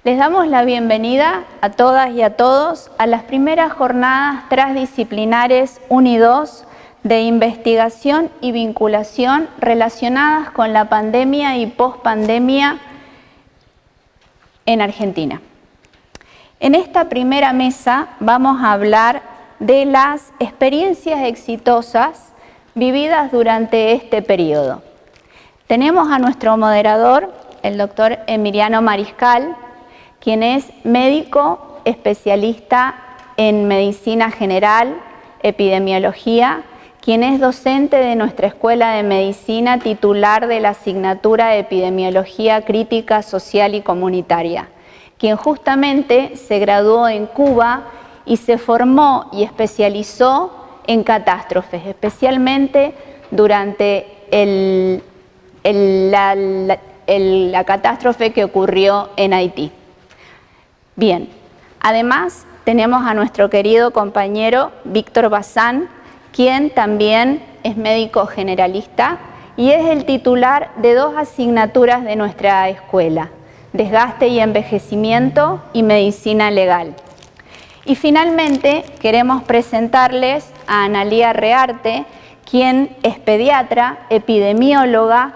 Les damos la bienvenida a todas y a todos a las primeras jornadas transdisciplinares 1 y 2 de investigación y vinculación relacionadas con la pandemia y pospandemia en Argentina. En esta primera mesa vamos a hablar de las experiencias exitosas vividas durante este periodo. Tenemos a nuestro moderador, el doctor Emiliano Mariscal, quien es médico especialista en medicina general, epidemiología, quien es docente de nuestra Escuela de Medicina, titular de la asignatura de Epidemiología Crítica, Social y Comunitaria, quien justamente se graduó en Cuba y se formó y especializó en catástrofes, especialmente durante la catástrofe que ocurrió en Haití. Bien, además tenemos a nuestro querido compañero Víctor Bazán, quien también es médico generalista y es el titular de 2 asignaturas de nuestra escuela: Desgaste y Envejecimiento y Medicina Legal. Y finalmente queremos presentarles a Analía Rearte, quien es pediatra, epidemióloga,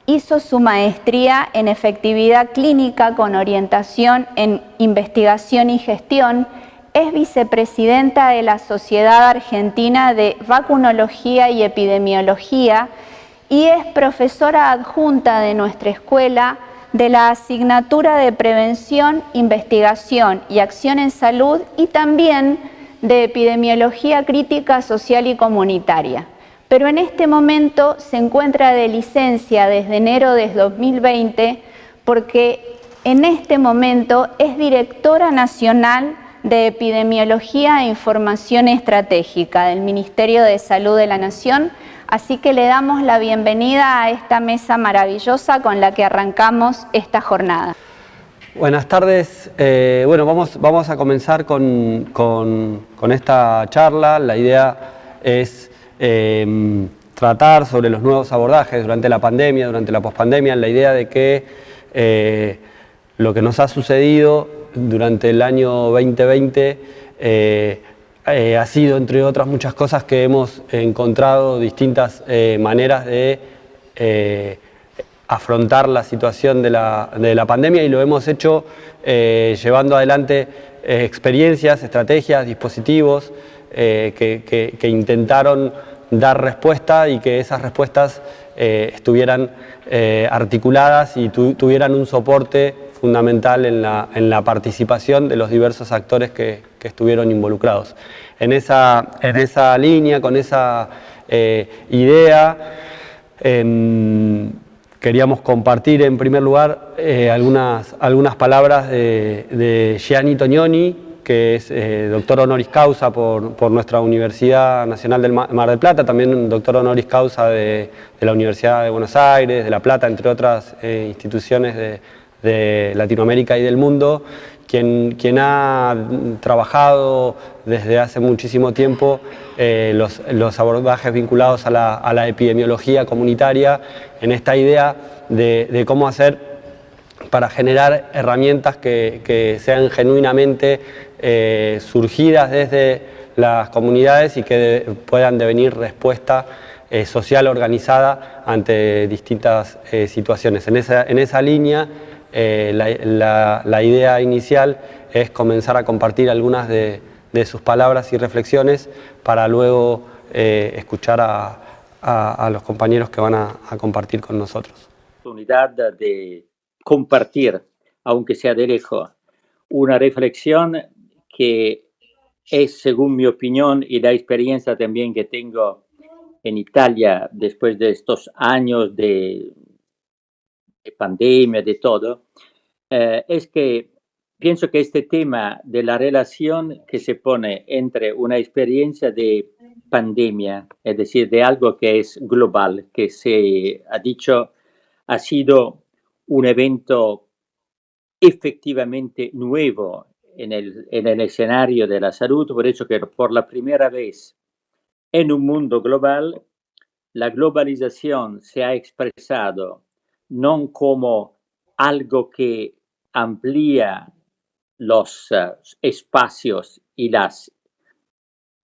hizo su maestría en efectividad clínica con orientación en investigación y gestión, es vicepresidenta de la Sociedad Argentina de Vacunología y Epidemiología y es profesora adjunta de nuestra escuela de la asignatura de Prevención, Investigación y Acción en Salud y también de Epidemiología Crítica, Social y Comunitaria. Pero en este momento se encuentra de licencia desde enero de 2020 porque en este momento es directora nacional de Epidemiología e Información Estratégica del Ministerio de Salud de la Nación, así que le damos la bienvenida a esta mesa maravillosa con la que arrancamos esta jornada. Buenas tardes. Bueno, vamos a comenzar con esta charla. La idea es tratar sobre los nuevos abordajes durante la pandemia, durante la pospandemia, la idea de que lo que nos ha sucedido durante el año 2020 ha sido, entre otras muchas cosas, que hemos encontrado distintas maneras de afrontar la situación de la pandemia y lo hemos hecho llevando adelante experiencias, estrategias, dispositivos que intentaron dar respuesta y que esas respuestas estuvieran articuladas y tuvieran un soporte fundamental en la participación de los diversos actores que estuvieron involucrados. En esa línea, con esa idea, queríamos compartir en primer lugar algunas palabras de Gianni Tognoni, que es doctor honoris causa por nuestra Universidad Nacional del Mar del Plata, también doctor honoris causa de la Universidad de Buenos Aires, de La Plata, entre otras instituciones de Latinoamérica y del mundo, quien ha trabajado desde hace muchísimo tiempo los abordajes vinculados a la epidemiología comunitaria, en esta idea de cómo hacer para generar herramientas que sean genuinamente surgidas desde las comunidades y que puedan devenir respuesta social organizada ante distintas situaciones. En esa línea, la idea inicial es comenzar a compartir algunas de sus palabras y reflexiones para luego escuchar a los compañeros que van a compartir con nosotros. Oportunidad de compartir, aunque sea de lejos, una reflexión que es, según mi opinión y la experiencia también que tengo en Italia después de estos años de pandemia, de todo, es que pienso que este tema de la relación que se pone entre una experiencia de pandemia, es decir, de algo que es global, que se ha dicho ha sido un evento efectivamente nuevo en el escenario de la salud, por eso que por la primera vez en un mundo global, la globalización se ha expresado no como algo que amplía los espacios y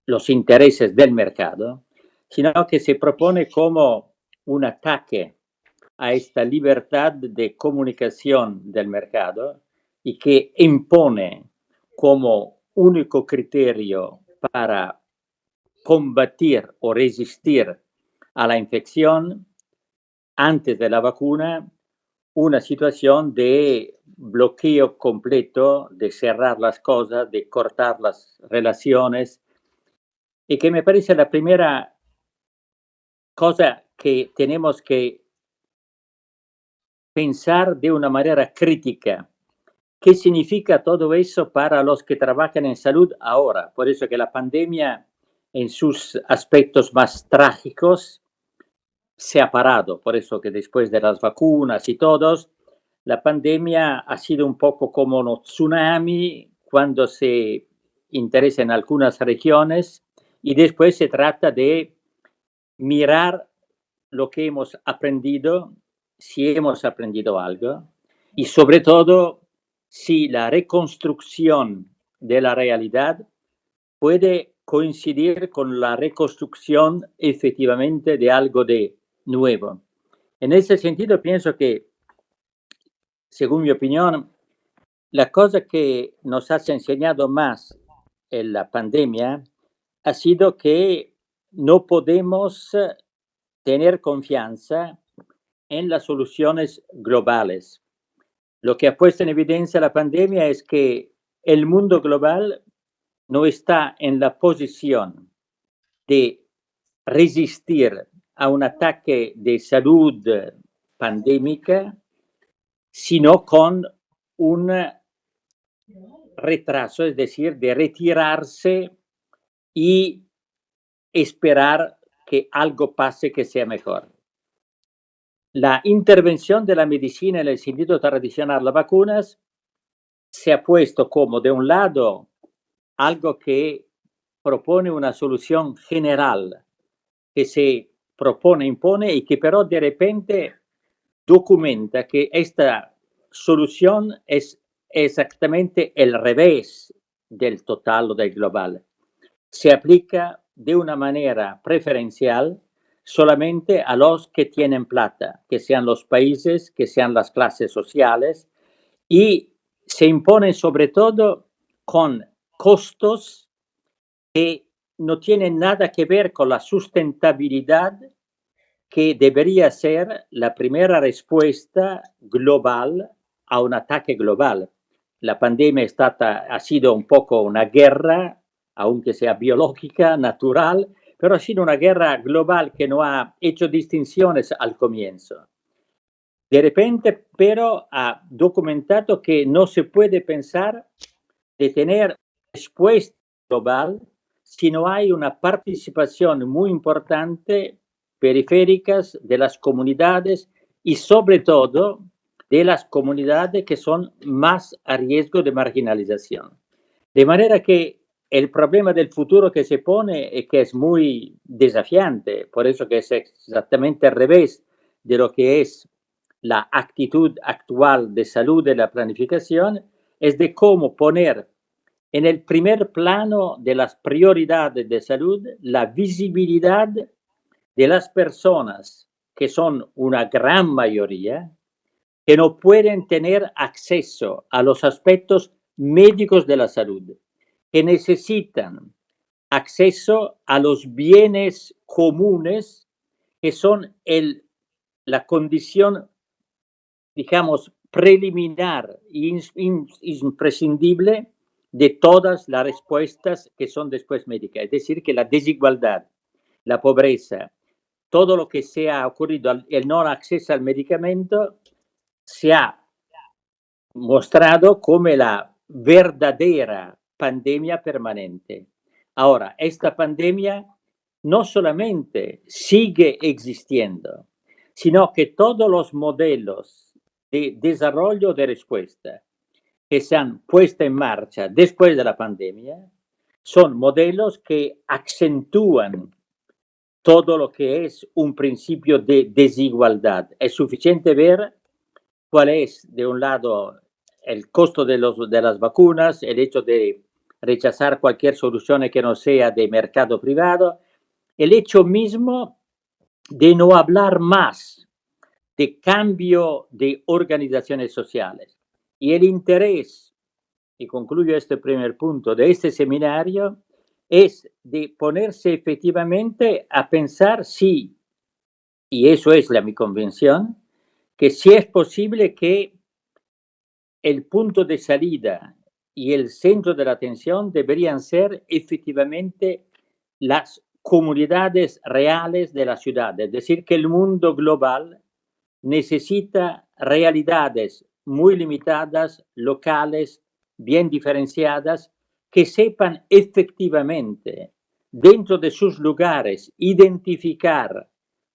los intereses del mercado, sino que se propone como un ataque a esta libertad de comunicación del mercado y que impone como único criterio para combatir o resistir a la infección antes de la vacuna una situación de bloqueo completo, de cerrar las cosas, de cortar las relaciones, y que me parece la primera cosa que tenemos que pensar de una manera crítica. ¿Qué significa todo eso para los que trabajan en salud ahora? Por eso que la pandemia, en sus aspectos más trágicos, se ha parado. Por eso que después de las vacunas y todos, la pandemia ha sido un poco como un tsunami cuando se interesa en algunas regiones y después se trata de mirar lo que hemos aprendido, si hemos aprendido algo y sobre todo si la reconstrucción de la realidad puede coincidir con la reconstrucción efectivamente de algo de nuevo. En ese sentido, pienso que, según mi opinión, la cosa que nos ha enseñado más en la pandemia ha sido que no podemos tener confianza en las soluciones globales. Lo que ha puesto en evidencia la pandemia es que el mundo global no está en la posición de resistir a un ataque de salud pandémica, sino con un retraso, es decir, de retirarse y esperar que algo pase que sea mejor. La intervención de la medicina en el sentido tradicional, las vacunas, se ha puesto como, de un lado, algo que propone una solución general, que se propone, impone y que pero de repente documenta que esta solución es exactamente el revés del total o del global. Se aplica de una manera preferencial solamente a los que tienen plata, que sean los países, que sean las clases sociales, y se impone sobre todo con costos que no tienen nada que ver con la sustentabilidad que debería ser la primera respuesta global a un ataque global. La pandemia ha sido un poco una guerra, aunque sea biológica, natural, pero ha sido una guerra global que no ha hecho distinciones al comienzo. De repente, pero ha documentado que no se puede pensar de tener respuesta global si no hay una participación muy importante periféricas de las comunidades y sobre todo de las comunidades que son más a riesgo de marginalización. De manera que el problema del futuro que se pone es que es muy desafiante, por eso que es exactamente al revés de lo que es la actitud actual de salud de la planificación, es de cómo poner en el primer plano de las prioridades de salud la visibilidad de las personas, que son una gran mayoría, que no pueden tener acceso a los aspectos médicos de la salud, que necesitan acceso a los bienes comunes, que son la condición, digamos, preliminar e imprescindible de todas las respuestas que son después médicas. Es decir, que la desigualdad, la pobreza, todo lo que se ha ocurrido, el no acceso al medicamento, se ha mostrado como la verdadera pandemia permanente. Ahora, esta pandemia no solamente sigue existiendo, sino que todos los modelos de desarrollo de respuesta que se han puesto en marcha después de la pandemia son modelos que acentúan todo lo que es un principio de desigualdad. Es suficiente ver cuál es, de un lado, el costo de las vacunas, el hecho de rechazar cualquier solución que no sea de mercado privado, el hecho mismo de no hablar más de cambio de organizaciones sociales. Y el interés, y concluyo este primer punto, de este seminario es de ponerse efectivamente a pensar si, y eso es mi convicción, que si es posible que el punto de salida y el centro de la atención deberían ser efectivamente las comunidades reales de la ciudad, es decir, que el mundo global necesita realidades muy limitadas, locales, bien diferenciadas, que sepan efectivamente, dentro de sus lugares, identificar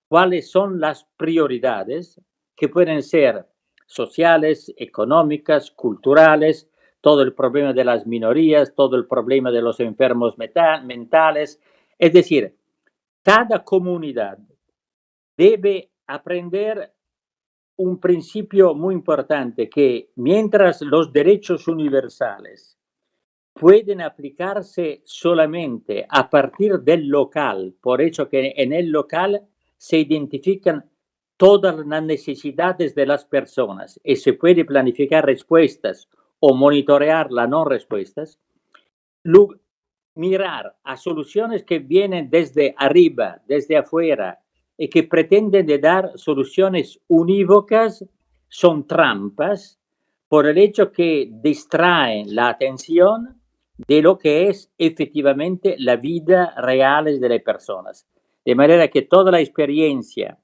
cuáles son las prioridades que pueden ser sociales, económicas, culturales, todo el problema de las minorías, todo el problema de los enfermos mentales. Es decir, cada comunidad debe aprender un principio muy importante, que mientras los derechos universales pueden aplicarse solamente a partir del local, por hecho que en el local se identifican todas las necesidades de las personas y se puede planificar respuestas o monitorear las no respuestas, mirar a soluciones que vienen desde arriba, desde afuera, y que pretenden de dar soluciones unívocas, son trampas por el hecho que distraen la atención de lo que es efectivamente la vida real de las personas. De manera que toda la experiencia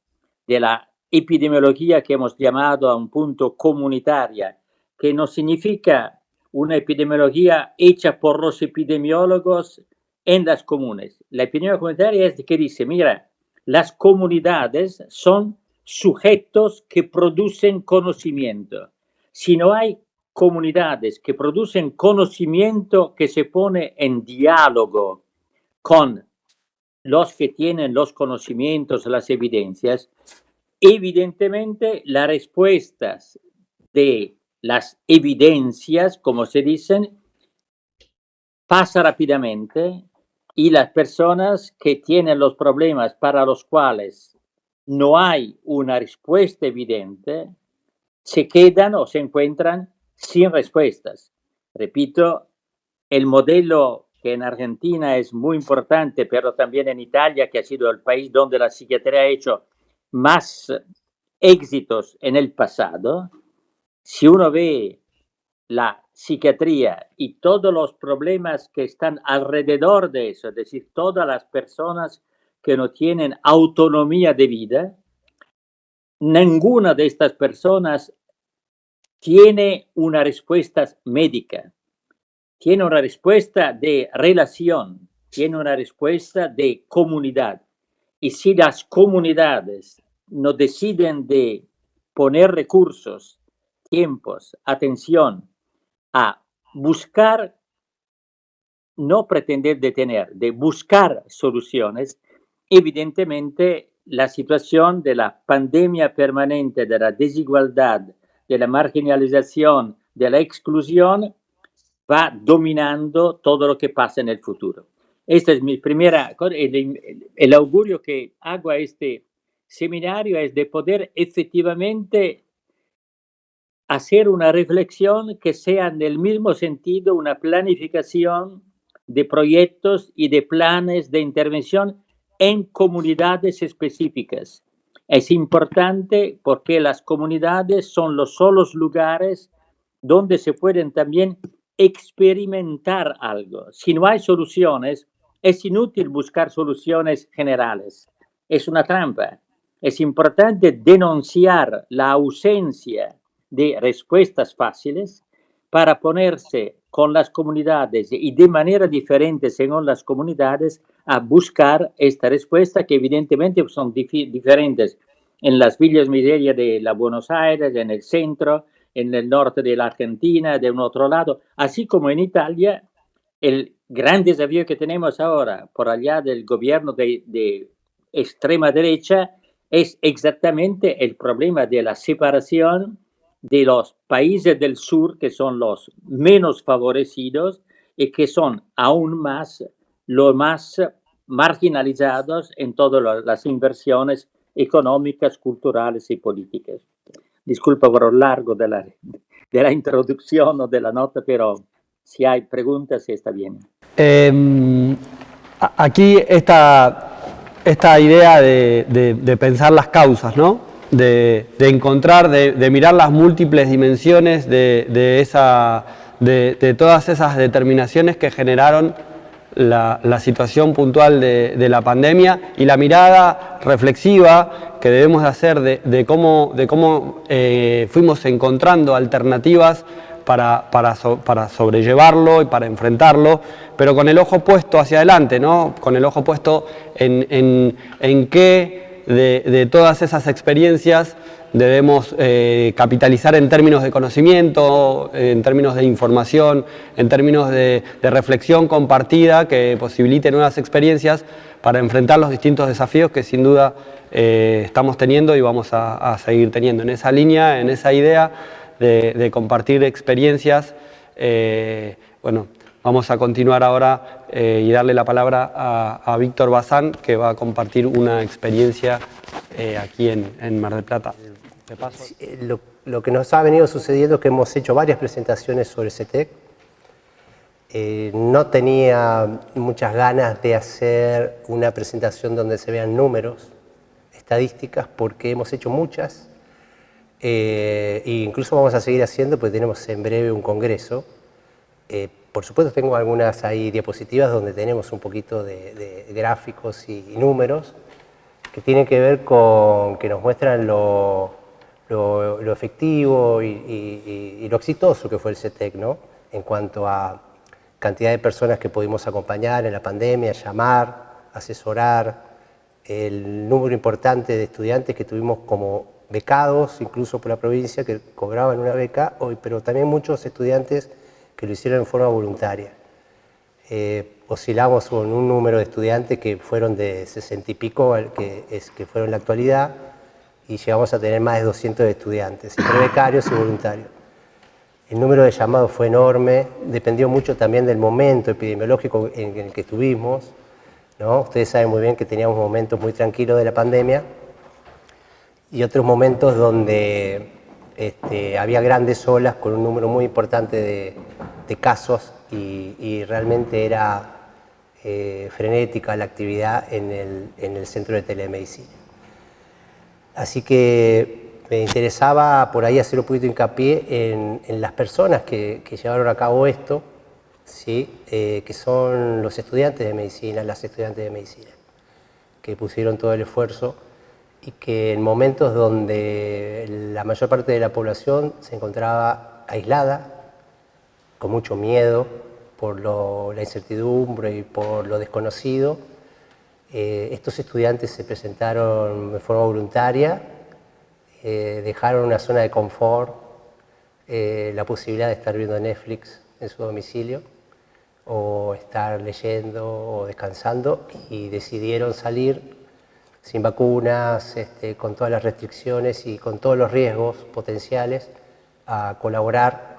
de la epidemiología que hemos llamado a un punto comunitaria, que no significa una epidemiología hecha por los epidemiólogos en las comunes. La epidemiología comunitaria es que dice, mira, las comunidades son sujetos que producen conocimiento. Si no hay comunidades que producen conocimiento que se pone en diálogo con los que tienen los conocimientos, las evidencias, evidentemente las respuestas de las evidencias, como se dicen, pasa rápidamente y las personas que tienen los problemas para los cuales no hay una respuesta evidente, se quedan o se encuentran sin respuestas. Repito, el modelo que en Argentina es muy importante, pero también en Italia, que ha sido el país donde la psiquiatría ha hecho más éxitos en el pasado, si uno ve la psiquiatría y todos los problemas que están alrededor de eso, es decir, todas las personas que no tienen autonomía de vida, ninguna de estas personas tiene una respuesta médica, tiene una respuesta de relación, tiene una respuesta de comunidad. Y si las comunidades no deciden de poner recursos, tiempos, atención a buscar, no pretender detener, de buscar soluciones, evidentemente la situación de la pandemia permanente, de la desigualdad, de la marginalización, de la exclusión, va dominando todo lo que pasa en el futuro. Esta es mi primera cosa. El augurio que hago a este seminario es de poder efectivamente hacer una reflexión que sea en el mismo sentido una planificación de proyectos y de planes de intervención en comunidades específicas. Es importante porque las comunidades son los solos lugares donde se pueden también experimentar algo. Si no hay soluciones, es inútil buscar soluciones generales. Es una trampa. Es importante denunciar la ausencia de respuestas fáciles para ponerse con las comunidades y de manera diferente según las comunidades a buscar esta respuesta, que evidentemente son diferentes en las villas miserias de la Buenos Aires, en el centro, en el norte de la Argentina, de un otro lado, así como en Italia. El gran desafío que tenemos ahora por allá del gobierno de extrema derecha es exactamente el problema de la separación de los países del sur, que son los menos favorecidos y que son aún más los más marginalizados en todas las inversiones económicas, culturales y políticas. Disculpa por lo largo de la introducción o de la nota, pero si hay preguntas está bien. Aquí esta idea de pensar las causas, ¿no? De encontrar, de mirar las múltiples dimensiones de todas esas determinaciones que generaron la situación puntual de la pandemia, y la mirada reflexiva que debemos de hacer de cómo fuimos encontrando alternativas para sobrellevarlo y para enfrentarlo, pero con el ojo puesto hacia adelante, ¿no? Con el ojo puesto en qué de todas esas experiencias debemos capitalizar en términos de conocimiento, en términos de información, en términos de reflexión compartida que posibilite nuevas experiencias para enfrentar los distintos desafíos que sin duda estamos teniendo y vamos a seguir teniendo. En esa línea, en esa idea de compartir experiencias, bueno, vamos a continuar ahora y darle la palabra a Víctor Bazán, que va a compartir una experiencia aquí en Mar del Plata. ¿Te paso? Lo que nos ha venido sucediendo es que hemos hecho varias presentaciones sobre CETEC. No tenía muchas ganas de hacer una presentación donde se vean números, estadísticas, porque hemos hecho muchas. E incluso vamos a seguir haciendo, porque tenemos en breve un congreso. Por supuesto tengo algunas ahí diapositivas donde tenemos un poquito de gráficos y números que tienen que ver con que nos muestran lo efectivo y lo exitoso que fue el CETEC, ¿no? En cuanto a cantidad de personas que pudimos acompañar en la pandemia, llamar, asesorar, el número importante de estudiantes que tuvimos como becados, incluso por la provincia, que cobraban una beca, pero también muchos estudiantes que lo hicieron en forma voluntaria. Oscilamos con un número de estudiantes que fueron de 60 y pico, que fueron en la actualidad, y llegamos a tener más de 200 estudiantes, entre becarios y voluntarios. El número de llamados fue enorme, dependió mucho también del momento epidemiológico en el que estuvimos, ¿no? Ustedes saben muy bien que teníamos momentos muy tranquilos de la pandemia y otros momentos donde había grandes olas con un número muy importante de casos y realmente era frenética la actividad en el centro de telemedicina. Así que me interesaba por ahí hacer un poquito de hincapié en las personas que llevaron a cabo esto, ¿sí? Que son los estudiantes de medicina, las estudiantes de medicina, que pusieron todo el esfuerzo y que en momentos donde la mayor parte de la población se encontraba aislada, con mucho miedo por la incertidumbre y por lo desconocido, estos estudiantes se presentaron de forma voluntaria, dejaron una zona de confort, la posibilidad de estar viendo Netflix en su domicilio o estar leyendo o descansando, y decidieron salir sin vacunas, con todas las restricciones y con todos los riesgos potenciales, a colaborar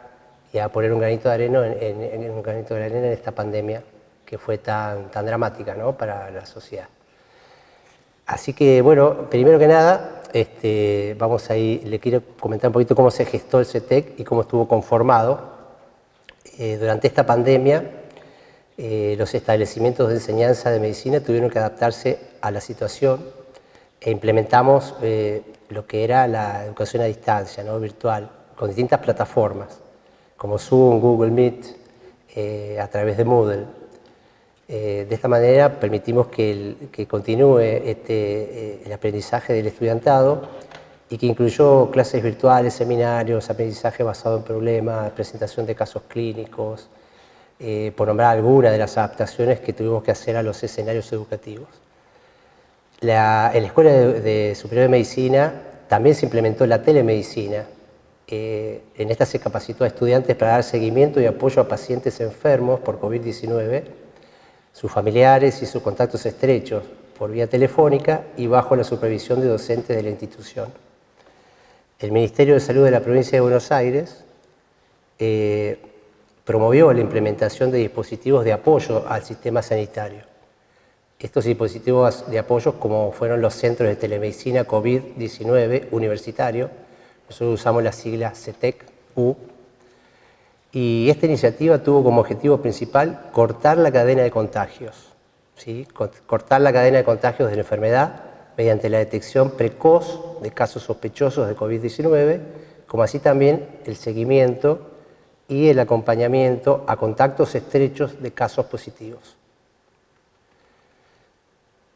y a poner un granito de arena en esta pandemia que fue tan dramática, ¿no? Para la sociedad. Así que, bueno, primero que nada, le quiero comentar un poquito cómo se gestó el CETEC y cómo estuvo conformado. Durante esta pandemia, los establecimientos de enseñanza de medicina tuvieron que adaptarse a la situación e implementamos lo que era la educación a distancia, ¿no? Virtual, con distintas plataformas, como Zoom, Google Meet, a través de Moodle. De esta manera permitimos que continúe el aprendizaje del estudiantado y que incluyó clases virtuales, seminarios, aprendizaje basado en problemas, presentación de casos clínicos, por nombrar algunas de las adaptaciones que tuvimos que hacer a los escenarios educativos. En la Escuela Superior de Medicina también se implementó la telemedicina. En esta se capacitó a estudiantes para dar seguimiento y apoyo a pacientes enfermos por COVID-19, sus familiares y sus contactos estrechos, por vía telefónica y bajo la supervisión de docentes de la institución. El Ministerio de Salud de la Provincia de Buenos Aires promovió la implementación de dispositivos de apoyo al sistema sanitario. Estos dispositivos de apoyo, como fueron los centros de telemedicina COVID-19 universitario, nosotros usamos la sigla CETEC-U, y esta iniciativa tuvo como objetivo principal cortar la cadena de contagios, ¿sí? Cortar la cadena de contagios de la enfermedad mediante la detección precoz de casos sospechosos de COVID-19, como así también el seguimiento y el acompañamiento a contactos estrechos de casos positivos.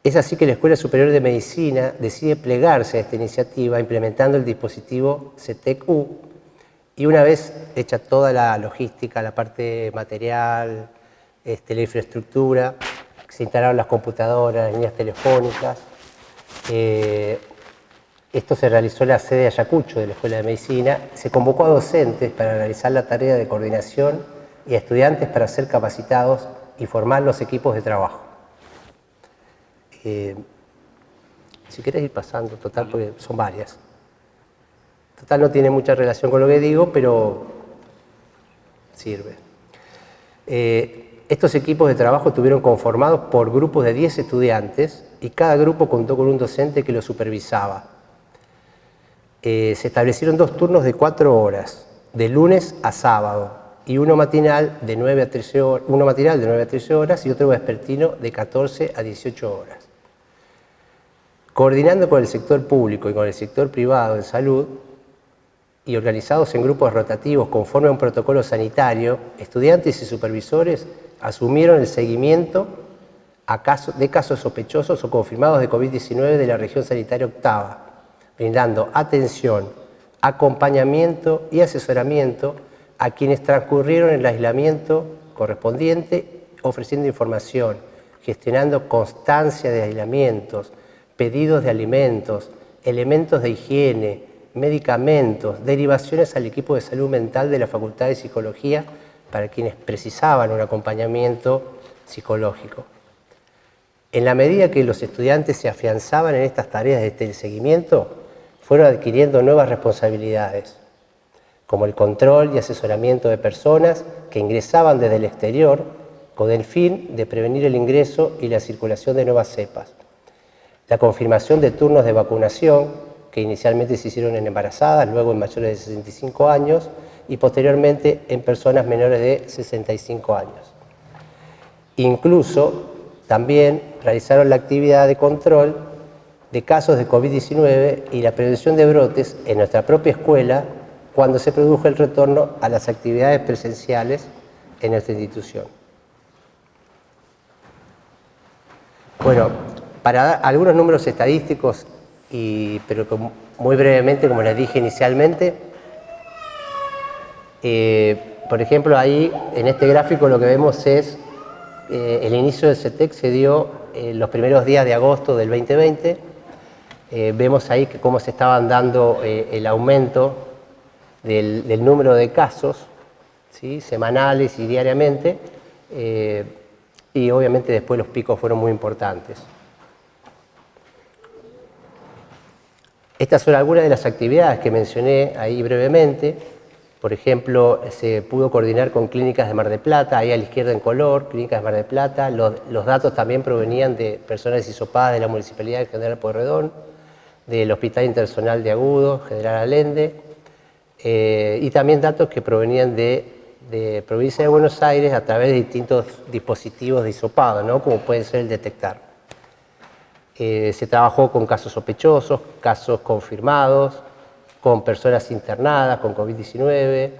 Es así que la Escuela Superior de Medicina decide plegarse a esta iniciativa implementando el dispositivo CETEC-U, y una vez hecha toda la logística, la parte material, la infraestructura, se instalaron las computadoras, las líneas telefónicas. Esto se realizó en la sede de Ayacucho de la Escuela de Medicina. Se convocó a docentes para realizar la tarea de coordinación y a estudiantes para ser capacitados y formar los equipos de trabajo. Si querés ir pasando, total, porque son varias. Total, no tiene mucha relación con lo que digo, pero sirve. Estos equipos de trabajo estuvieron conformados por grupos de 10 estudiantes y cada grupo contó con un docente que lo supervisaba. Se establecieron 2 turnos de 4 horas, de lunes a sábado, y uno matinal de 9 a 13 horas y otro vespertino de 14 a 18 horas. Coordinando con el sector público y con el sector privado de salud y organizados en grupos rotativos conforme a un protocolo sanitario, estudiantes y supervisores asumieron el seguimiento de casos sospechosos o confirmados de COVID-19 de la región sanitaria octava, brindando atención, acompañamiento y asesoramiento a quienes transcurrieron el aislamiento correspondiente, ofreciendo información, gestionando constancia de aislamientos, pedidos de alimentos, elementos de higiene, medicamentos, derivaciones al equipo de salud mental de la Facultad de Psicología para quienes precisaban un acompañamiento psicológico. En la medida que los estudiantes se afianzaban en estas tareas de teleseguimiento, fueron adquiriendo nuevas responsabilidades, como el control y asesoramiento de personas que ingresaban desde el exterior con el fin de prevenir el ingreso y la circulación de nuevas cepas. La confirmación de turnos de vacunación, que inicialmente se hicieron en embarazadas, luego en mayores de 65 años y posteriormente en personas menores de 65 años. Incluso también realizaron la actividad de control de casos de COVID-19 y la prevención de brotes en nuestra propia escuela cuando se produjo el retorno a las actividades presenciales en nuestra institución. Bueno, para dar algunos números estadísticos, pero muy brevemente, como les dije inicialmente, por ejemplo, ahí en este gráfico lo que vemos es el inicio del CETEC se dio los primeros días de agosto del 2020. Vemos ahí cómo se estaban dando el aumento del número de casos, ¿sí? Semanales y diariamente, y obviamente después los picos fueron muy importantes. Estas son algunas de las actividades que mencioné ahí brevemente. Por ejemplo, se pudo coordinar con clínicas de Mar del Plata, ahí a la izquierda en color, clínicas de Mar del Plata. Los datos también provenían de personas hisopadas de la Municipalidad de General Pueyrredón, del Hospital Interzonal de Agudo, General Allende, y también datos que provenían de Provincia de Buenos Aires a través de distintos dispositivos de hisopado, ¿no? Como puede ser el detectar. Se trabajó con casos sospechosos, casos confirmados, con personas internadas con COVID-19,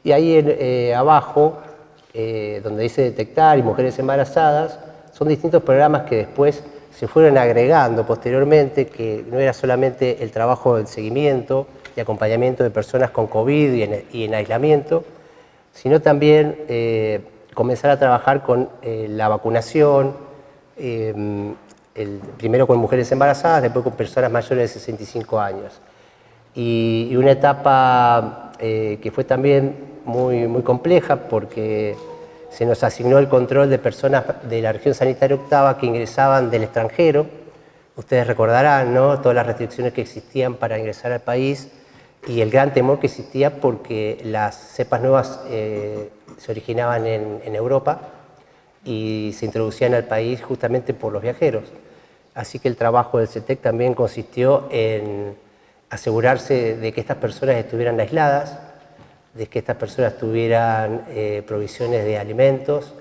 y ahí abajo, donde dice detectar y mujeres embarazadas, son distintos programas que después se fueron agregando posteriormente, que no era solamente el trabajo del seguimiento y acompañamiento de personas con COVID y en aislamiento, sino también comenzar a trabajar con la vacunación, primero con mujeres embarazadas, después con personas mayores de 65 años. Y una etapa que fue también muy compleja porque se nos asignó el control de personas de la región sanitaria octava que ingresaban del extranjero, Ustedes recordarán, ¿no?, todas las restricciones que existían para ingresar al país y el gran temor que existía porque las cepas nuevas se originaban en Europa y se introducían al país justamente por los viajeros. Así que el trabajo del CETEC también consistió en asegurarse de que estas personas estuvieran aisladas, de que estas personas tuvieran provisiones de alimentos,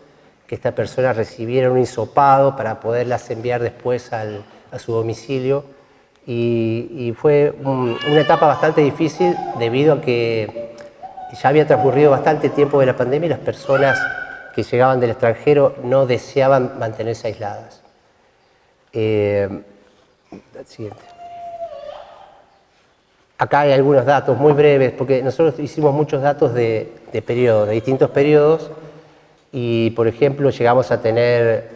que estas personas recibieran un hisopado para poderlas enviar después a su domicilio. Y fue una etapa bastante difícil debido a que ya había transcurrido bastante tiempo de la pandemia y las personas que llegaban del extranjero no deseaban mantenerse aisladas. Siguiente. Acá hay algunos datos muy breves, porque nosotros hicimos muchos datos de periodos, de distintos periodos, y por ejemplo llegamos a tener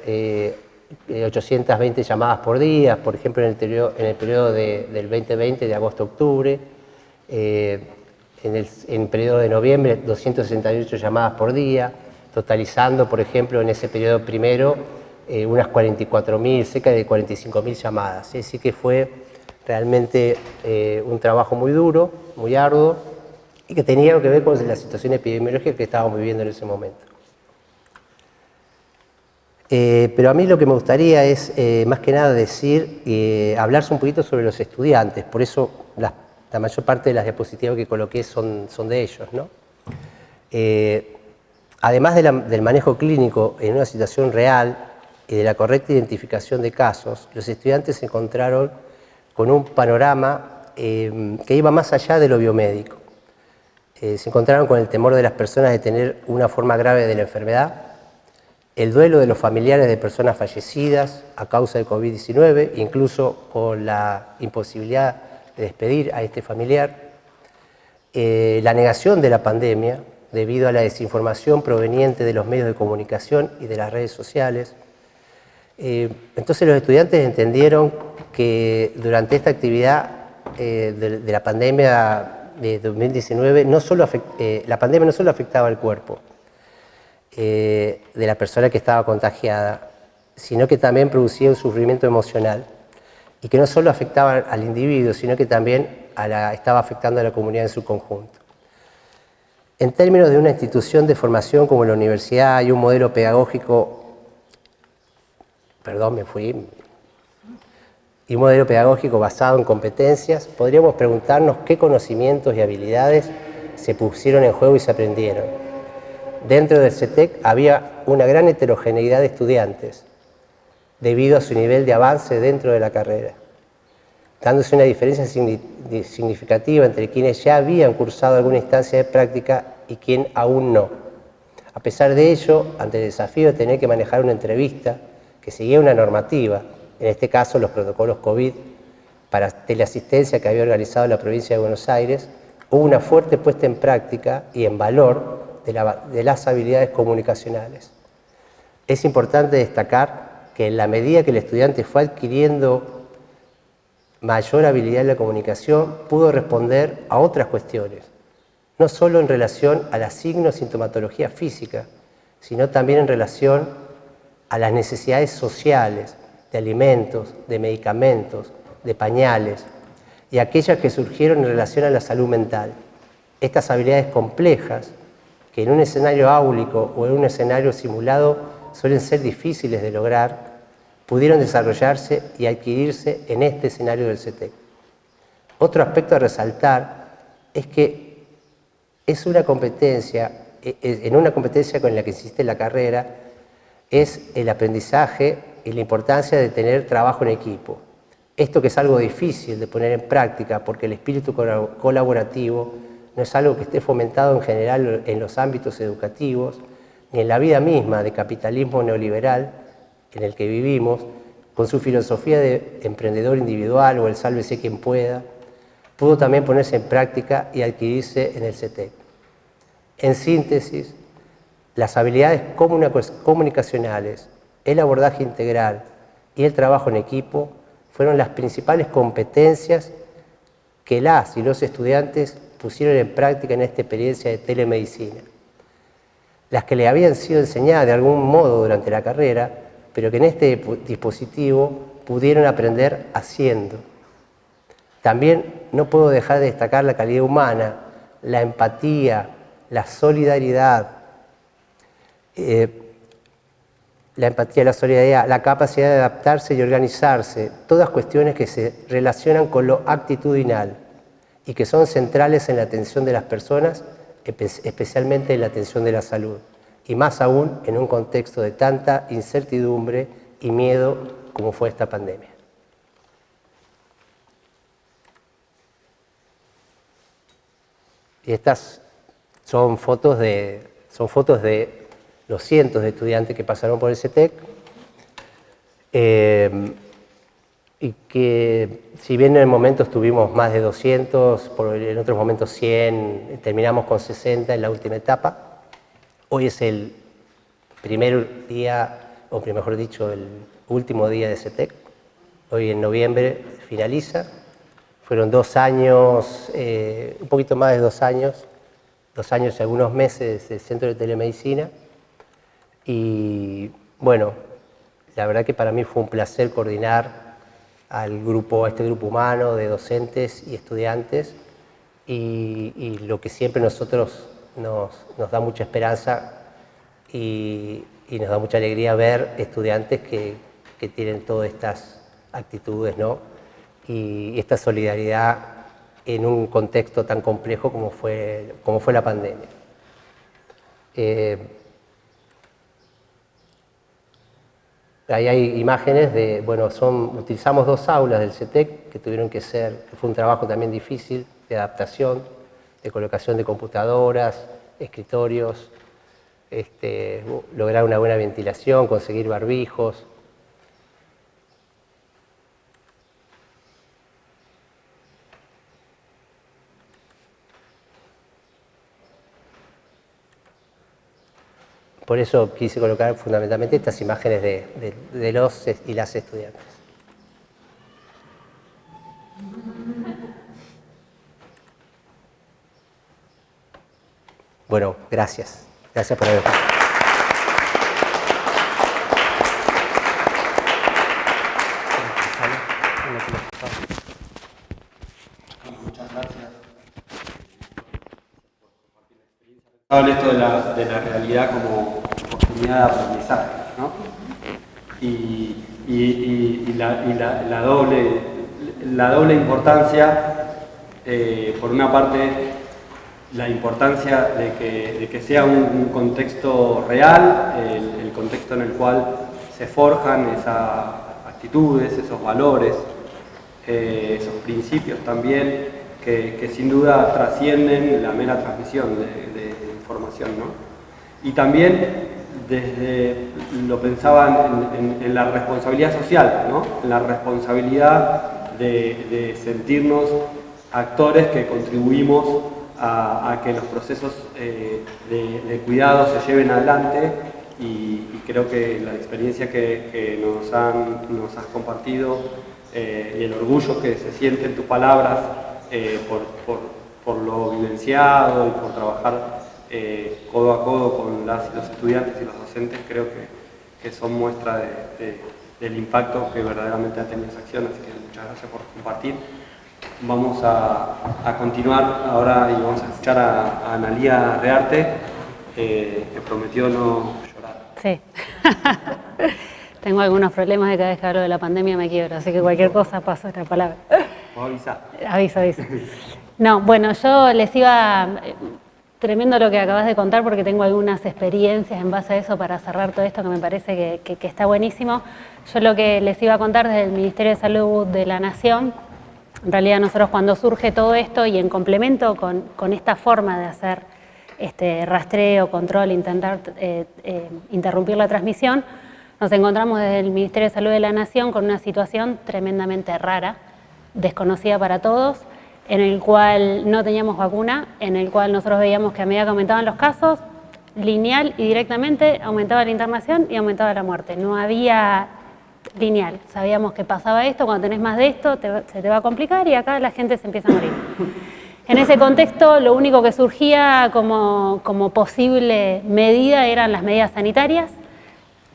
820 llamadas por día, por ejemplo en el periodo del 2020, de agosto a octubre, en el periodo de noviembre 268 llamadas por día, totalizando por ejemplo en ese periodo primero unas 44.000, cerca de 45.000 llamadas. Es decir que fue realmente un trabajo muy duro, muy arduo, y que tenía que ver con la situación epidemiológica que estábamos viviendo en ese momento. Pero a mí lo que me gustaría es, más que nada, hablarse un poquito sobre los estudiantes. Por eso la mayor parte de las diapositivas que coloqué son de ellos, ¿no? Además del manejo clínico en una situación real y de la correcta identificación de casos, los estudiantes se encontraron con un panorama que iba más allá de lo biomédico. Se encontraron con el temor de las personas de tener una forma grave de la enfermedad, el duelo de los familiares de personas fallecidas a causa de COVID-19, incluso con la imposibilidad de despedir a este familiar, la negación de la pandemia debido a la desinformación proveniente de los medios de comunicación y de las redes sociales. Entonces los estudiantes entendieron que durante esta actividad de la pandemia de 2019, la pandemia no solo afectaba al cuerpo de la persona que estaba contagiada, sino que también producía un sufrimiento emocional y que no solo afectaba al individuo, sino que también estaba afectando a la comunidad en su conjunto. En términos de una institución de formación como la universidad y un modelo pedagógico, y un modelo pedagógico basado en competencias, podríamos preguntarnos qué conocimientos y habilidades se pusieron en juego y se aprendieron. Dentro del CETEC había una gran heterogeneidad de estudiantes debido a su nivel de avance dentro de la carrera, dándose una diferencia significativa entre quienes ya habían cursado alguna instancia de práctica y quien aún no. A pesar de ello, ante el desafío de tener que manejar una entrevista que seguía una normativa, en este caso los protocolos COVID para teleasistencia que había organizado la provincia de Buenos Aires, hubo una fuerte puesta en práctica y en valor de las habilidades comunicacionales. Es importante destacar que en la medida que el estudiante fue adquiriendo mayor habilidad en la comunicación, pudo responder a otras cuestiones, no solo en relación a las signos y sintomatología física, sino también en relación a las necesidades sociales, de alimentos, de medicamentos, de pañales, y aquellas que surgieron en relación a la salud mental. Estas habilidades complejas, que en un escenario áulico o en un escenario simulado suelen ser difíciles de lograr, pudieron desarrollarse y adquirirse en este escenario del CETEC. Otro aspecto a resaltar es que es una competencia, en una competencia con la que existe la carrera, es el aprendizaje y la importancia de tener trabajo en equipo. Esto que es algo difícil de poner en práctica porque el espíritu colaborativo no es algo que esté fomentado en general en los ámbitos educativos, ni en la vida misma de capitalismo neoliberal en el que vivimos, con su filosofía de emprendedor individual o el sálvese quien pueda, pudo también ponerse en práctica y adquirirse en el CETEC. En síntesis, las habilidades comunicacionales, el abordaje integral y el trabajo en equipo fueron las principales competencias que las y los estudiantes pusieron en práctica en esta experiencia de telemedicina. Las que le habían sido enseñadas de algún modo durante la carrera, pero que en este dispositivo pudieron aprender haciendo. También no puedo dejar de destacar la calidad humana, la empatía, la solidaridad, la capacidad de adaptarse y organizarse, todas cuestiones que se relacionan con lo actitudinal y que son centrales en la atención de las personas, especialmente en la atención de la salud, y más aún en un contexto de tanta incertidumbre y miedo como fue esta pandemia. Y estas son fotos de los cientos de estudiantes que pasaron por el CETEC, y que si bien en momentos tuvimos más de 200, en otros momentos 100, terminamos con 60 en la última etapa. Hoy es el primer día, o mejor dicho, el último día de CETEC. Hoy en noviembre finaliza. Fueron 2 años, un poquito más de 2 años, 2 años y algunos meses del Centro de Telemedicina. Y bueno, la verdad que para mí fue un placer coordinar a este grupo humano de docentes y estudiantes, y lo que siempre nosotros nos da mucha esperanza y nos da mucha alegría ver estudiantes que tienen todas estas actitudes, ¿no? Y esta solidaridad en un contexto tan complejo como fue la pandemia. Ahí hay imágenes de, bueno, utilizamos 2 aulas del CETEC que fue un trabajo también difícil de adaptación, de colocación de computadoras, escritorios, lograr una buena ventilación, conseguir barbijos. Por eso quise colocar fundamentalmente estas imágenes de los y las estudiantes. Bueno, gracias. Gracias por haber pasado. Muchas gracias. Esto de la realidad como oportunidad de aprendizaje, ¿no? Y la doble importancia, por una parte, la importancia de que sea un contexto real, el contexto en el cual se forjan esas actitudes, esos valores, esos principios también, que sin duda trascienden la mera transmisión de información, ¿no? Y también lo pensaban en la responsabilidad social, ¿no? En la responsabilidad de sentirnos actores que contribuimos a que los procesos de cuidado se lleven adelante, y creo que la experiencia que nos has compartido y el orgullo que se siente en tus palabras por lo vivenciado y por trabajar codo a codo con los estudiantes y los docentes, creo que son muestra del impacto que verdaderamente ha tenido esa acción, así que muchas gracias por compartir. Vamos a continuar ahora y vamos a escuchar a Analía Rearte, que prometió no llorar. Sí. Tengo algunos problemas de cada vez que hablo de la pandemia me quiebro, así que cualquier cosa paso esta palabra. Aviso. No, bueno, yo les iba... Tremendo lo que acabas de contar, porque tengo algunas experiencias en base a eso para cerrar todo esto que me parece que está buenísimo. Yo lo que les iba a contar desde el Ministerio de Salud de la Nación, en realidad nosotros cuando surge todo esto y en complemento con esta forma de hacer rastreo, control, intentar interrumpir la transmisión, nos encontramos desde el Ministerio de Salud de la Nación con una situación tremendamente rara, desconocida para todos, en el cual no teníamos vacuna, en el cual nosotros veíamos que a medida que aumentaban los casos, lineal y directamente aumentaba la internación y aumentaba la muerte. No había lineal. Sabíamos que pasaba esto, cuando tenés más de esto se te va a complicar y acá la gente se empieza a morir. En ese contexto, lo único que surgía como posible medida eran las medidas sanitarias.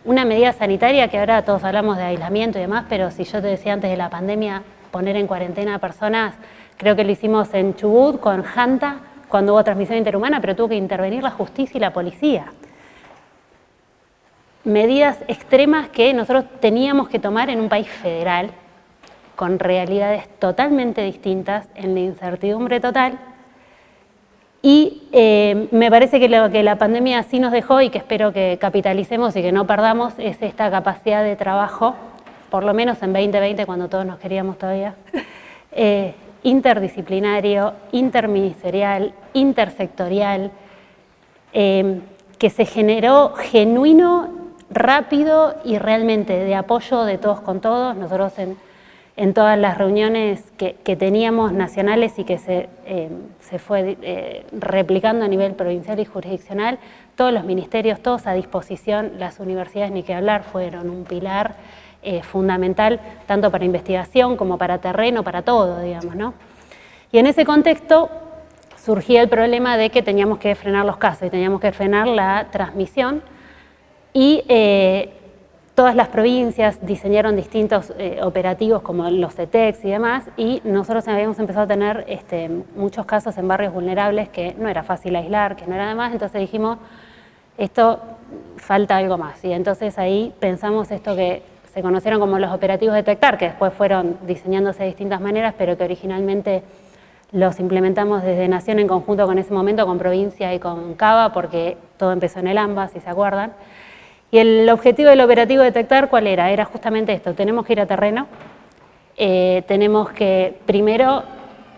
una medida sanitaria que ahora todos hablamos de aislamiento y demás, pero si yo te decía antes de la pandemia poner en cuarentena a personas, creo que lo hicimos en Chubut con Janta, cuando hubo transmisión interhumana, pero tuvo que intervenir la justicia y la policía. Medidas extremas que nosotros teníamos que tomar en un país federal, con realidades totalmente distintas, en la incertidumbre total. Y me parece que lo que la pandemia sí nos dejó y que espero que capitalicemos y que no perdamos es esta capacidad de trabajo, por lo menos en 2020, cuando todos nos queríamos todavía, interdisciplinario, interministerial, intersectorial, que se generó genuino, rápido y realmente de apoyo de todos con todos. Nosotros en todas las reuniones que teníamos nacionales y que se fue replicando a nivel provincial y jurisdiccional, todos los ministerios, todos a disposición, las universidades ni que hablar, fueron un pilar fundamental, tanto para investigación como para terreno, para todo, digamos, ¿no? Y en ese contexto surgía el problema de que teníamos que frenar los casos y teníamos que frenar la transmisión, y todas las provincias diseñaron distintos operativos como los CETEX y demás, y nosotros habíamos empezado a tener muchos casos en barrios vulnerables que no era fácil aislar, que no era demás, entonces dijimos, esto falta algo más, y entonces ahí pensamos esto que se conocieron como los operativos detectar, que después fueron diseñándose de distintas maneras, pero que originalmente los implementamos desde Nación en conjunto con ese momento, con provincia y con Cava, porque todo empezó en el AMBA, si se acuerdan. Y el objetivo del operativo detectar, ¿cuál era? Era justamente esto, tenemos que ir a terreno, tenemos que primero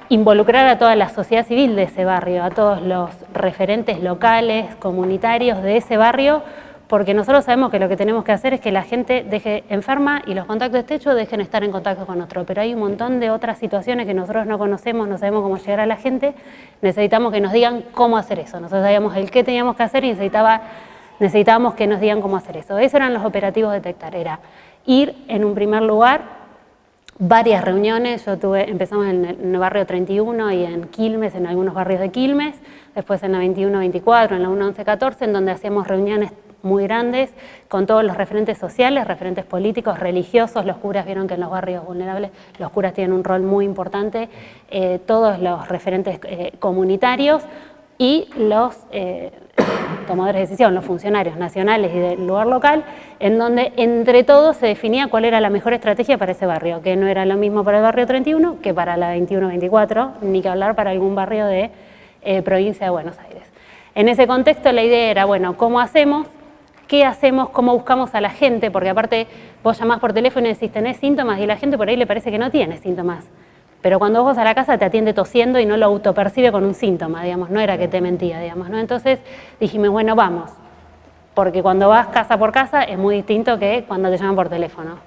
involucrar a toda la sociedad civil de ese barrio, a todos los referentes locales, comunitarios de ese barrio, porque nosotros sabemos que lo que tenemos que hacer es que la gente deje enferma y los contactos estrechos dejen estar en contacto con otro, pero hay un montón de otras situaciones que nosotros no conocemos, no sabemos cómo llegar a la gente, necesitamos que nos digan cómo hacer eso, nosotros sabíamos el qué teníamos que hacer y necesitábamos que nos digan cómo hacer eso. Esos eran los operativos detectar, era ir en un primer lugar, varias reuniones, empezamos en el barrio 31 y en Quilmes, en algunos barrios de Quilmes, después en la 21-24, en la 1-11-14, en donde hacíamos reuniones muy grandes con todos los referentes sociales, referentes políticos, religiosos. Los curas vieron que en los barrios vulnerables los curas tienen un rol muy importante, todos los referentes comunitarios y los tomadores de decisión, los funcionarios nacionales y del lugar local, en donde entre todos se definía cuál era la mejor estrategia para ese barrio, que no era lo mismo para el barrio 31 que para la 21-24, ni que hablar para algún barrio de provincia de Buenos Aires. En ese contexto la idea era, bueno, ¿cómo hacemos? ¿Qué hacemos? ¿Cómo buscamos a la gente? Porque aparte vos llamás por teléfono y decís, ¿tenés síntomas? Y la gente por ahí le parece que no tiene síntomas. Pero cuando vos vas a la casa te atiende tosiendo y no lo autopercibe con un síntoma, digamos, no era que te mentía, digamos, ¿no? Entonces dijimos, bueno, vamos, porque cuando vas casa por casa es muy distinto que cuando te llaman por teléfono.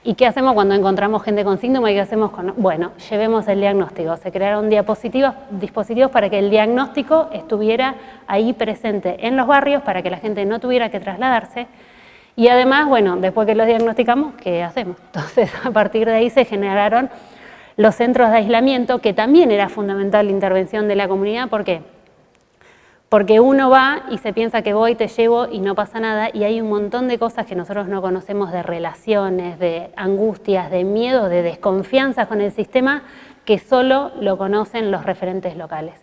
¿Y qué hacemos cuando encontramos gente con síntoma? ¿Y qué hacemos con...? Bueno, llevemos el diagnóstico. Se crearon dispositivos para que el diagnóstico estuviera ahí presente en los barrios, para que la gente no tuviera que trasladarse. Y además, bueno, después que los diagnosticamos, ¿qué hacemos? Entonces, a partir de ahí se generaron los centros de aislamiento, que también era fundamental la intervención de la comunidad. ¿Por qué? Porque uno va y se piensa que voy, te llevo y no pasa nada, y hay un montón de cosas que nosotros no conocemos, de relaciones, de angustias, de miedos, de desconfianzas con el sistema, que solo lo conocen los referentes locales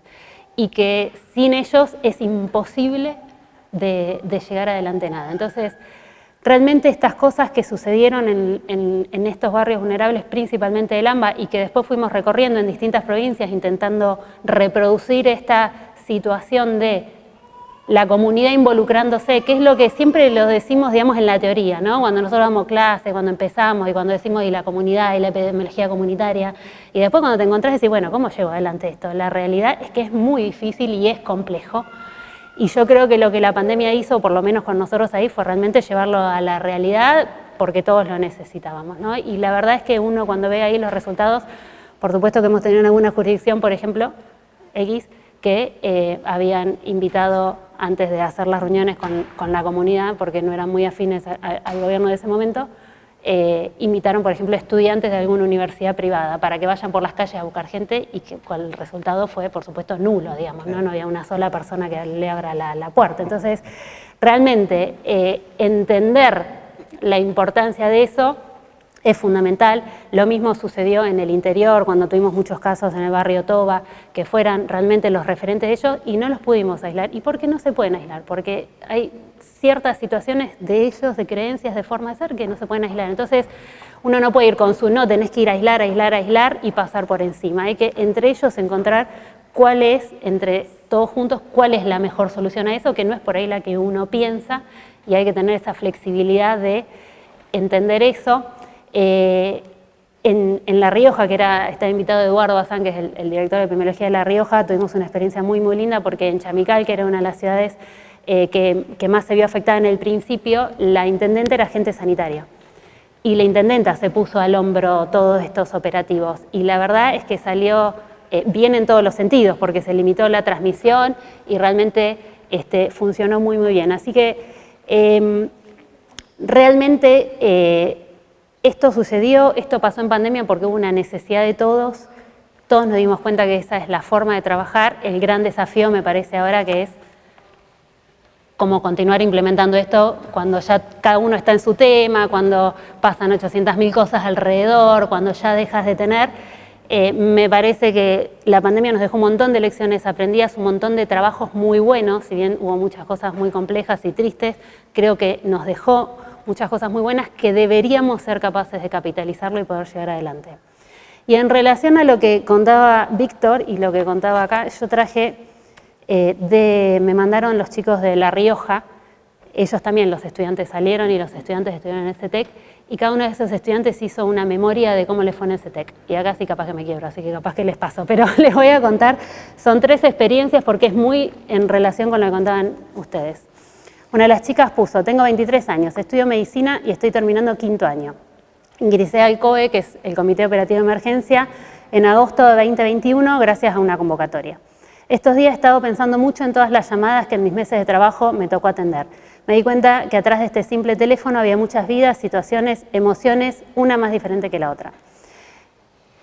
y que sin ellos es imposible de llegar adelante nada. Entonces, realmente estas cosas que sucedieron en estos barrios vulnerables, principalmente del AMBA, y que después fuimos recorriendo en distintas provincias intentando reproducir esta situación de la comunidad involucrándose, que es lo que siempre lo decimos, digamos, en la teoría, ¿no? Cuando nosotros damos clases, cuando empezamos y cuando decimos y la comunidad y la epidemiología comunitaria, y después cuando te encontrás decís, bueno, ¿cómo llevo adelante esto? La realidad es que es muy difícil y es complejo, y yo creo que lo que la pandemia hizo, por lo menos con nosotros ahí, fue realmente llevarlo a la realidad, porque todos lo necesitábamos, ¿no? Y la verdad es que uno cuando ve ahí los resultados, por supuesto que hemos tenido en alguna jurisdicción, por ejemplo, X, que habían invitado antes de hacer las reuniones con la comunidad, porque no eran muy afines al gobierno de ese momento, invitaron, por ejemplo, estudiantes de alguna universidad privada para que vayan por las calles a buscar gente, y que el resultado fue, por supuesto, nulo, digamos, ¿no? No había una sola persona que le abra la puerta. Entonces, realmente entender la importancia de eso es fundamental. Lo mismo sucedió en el interior, cuando tuvimos muchos casos en el barrio Toba, que fueran realmente los referentes de ellos, y no los pudimos aislar. ¿Y por qué no se pueden aislar? Porque hay ciertas situaciones de ellos, de creencias, de forma de ser, que no se pueden aislar. Entonces, uno no puede ir con su no, tenés que ir a aislar, aislar, aislar y pasar por encima. Hay que entre ellos encontrar cuál es, entre todos juntos, cuál es la mejor solución a eso, que no es por ahí la que uno piensa, y hay que tener esa flexibilidad de entender eso. En La Rioja, que está invitado Eduardo Bazán, que es el director de epidemiología de La Rioja, tuvimos una experiencia muy linda porque en Chamical, que era una de las ciudades que más se vio afectada en el principio, la intendente era agente sanitario. Y la intendenta se puso al hombro todos estos operativos. Y la verdad es que salió bien en todos los sentidos, porque se limitó la transmisión y realmente funcionó muy bien. Así que realmente esto sucedió, esto pasó en pandemia porque hubo una necesidad de todos nos dimos cuenta que esa es la forma de trabajar. El gran desafío me parece ahora que es cómo continuar implementando esto cuando ya cada uno está en su tema, cuando pasan 800.000 cosas alrededor, cuando ya dejas de tener. Me parece que la pandemia nos dejó un montón de lecciones aprendidas, un montón de trabajos muy buenos, si bien hubo muchas cosas muy complejas y tristes, creo que nos dejó muchas cosas muy buenas que deberíamos ser capaces de capitalizarlo y poder llegar adelante. Y en relación a lo que contaba Víctor y lo que contaba acá, yo traje, me mandaron los chicos de La Rioja, ellos también, los estudiantes salieron y los estudiantes estuvieron en el CETEC, y cada uno de esos estudiantes hizo una memoria de cómo les fue en el CETEC. Y acá sí capaz que me quiebro, así que capaz que les paso, pero les voy a contar, son 3 experiencias porque es muy en relación con lo que contaban ustedes. Una de las chicas puso, tengo 23 años, estudio medicina y estoy terminando 5º año. Ingresé al COE, que es el Comité Operativo de Emergencia, en agosto de 2021 gracias a una convocatoria. Estos días he estado pensando mucho en todas las llamadas que en mis meses de trabajo me tocó atender. Me di cuenta que atrás de este simple teléfono había muchas vidas, situaciones, emociones, una más diferente que la otra.